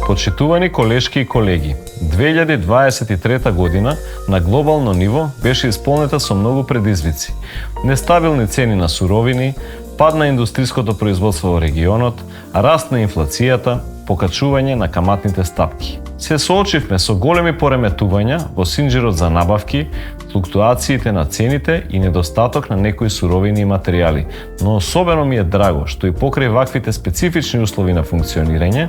Почитувани колешки и колеги, 2023 година на глобално ниво беше исполнета со многу предизвици. Нестабилни цени на суровини, пад на индустриското производство во регионот, раст на инфлацијата, покачување на каматните стапки. Се соочивме со големи пореметувања во синџирот за набавки, флуктуациите на цените и недостаток на некои суровини и материјали, но особено ми е драго што и покрај ваквите специфични услови на функционирање,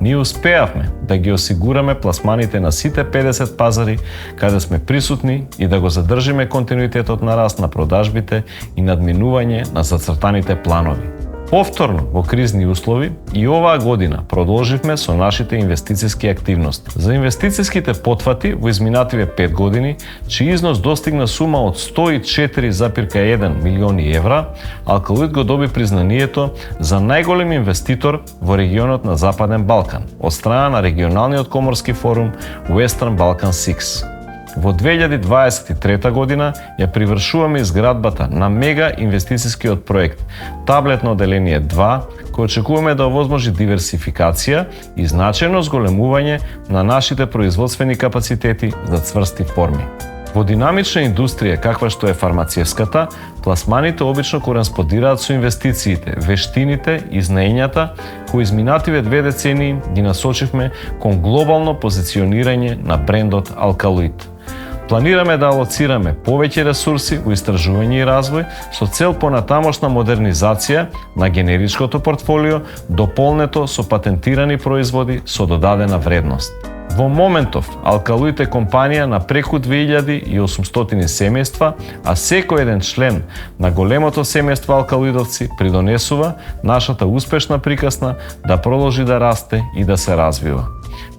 ние успеавме да ги осигураме пласманите на сите 50 пазари каде сме присутни и да го задржиме континуитетот на раст на продажбите и надминување на зацртаните планови. Повторно во кризни услови и оваа година продолживме со нашите инвестициски активности. За инвестициските потфати во изминативе 5 години, чиј износ достигна сума од 104,1 милиони евра, Алкалоид го доби признанието за најголем инвеститор во регионот на Западен Балкан од страна на регионалниот коморски форум Western Balkan 6. Во 2023 година ја привршуваме изградбата на мега инвестицискиот проект Таблетно оделение 2, кој очекуваме да овозможи диверсификација и значајно зголемување на нашите производствени капацитети за цврсти форми. Во динамична индустрија каква што е фармацевската, пласманите обично кореспондираат со инвестициите, вештините и знаењата кои изминативе 2 децении ги насочивме кон глобално позиционирање на брендот Алкалоид. Планираме да алоцираме повеќе ресурси во истражување и развој со цел понатамошна модернизација на генеричкото портфолио, дополнето со патентирани производи со додадена вредност. Во моментов, Алкалоид е компанија на преку 2800 семејства, а секој еден член на големото семејство алкалоидовци придонесува нашата успешна приказна да продолжи да расте и да се развива.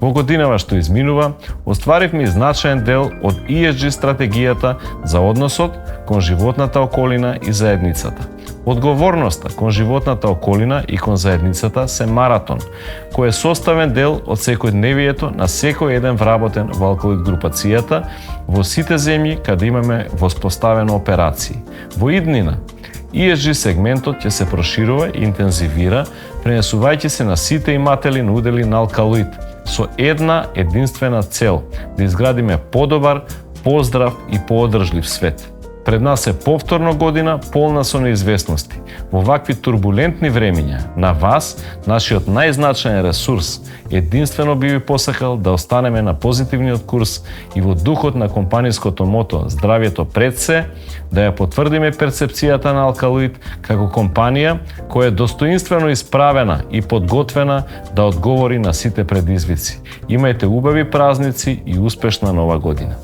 Во годинава што изминува, остваривме и значаен дел од ESG стратегијата за односот кон животната околина и заедницата. Одговорноста кон животната околина и кон заедницата се маратон, кој е составен дел од секојдневието на секој еден вработен во Алкалоид групацијата во сите земји каде имаме воспоставено операции. Во иднина, ESG сегментот ќе се проширува и интензивира, пренесувајќи се на сите иматели на удели на Алкалоид, со една единствена цел – да изградиме подобар, поздрав и поодржлив свет. Пред нас е повторно година полна со неизвестности. Во вакви турбулентни времиња, на вас, нашиот најзначаен ресурс, единствено би ви посакал да останеме на позитивниот курс и во духот на компанијското мото здравјето пред се, да ја потврдиме перцепцијата на Алкалоид како компанија која е достоинствено исправена и подготвена да одговори на сите предизвици. Имајте убави празници и успешна нова година.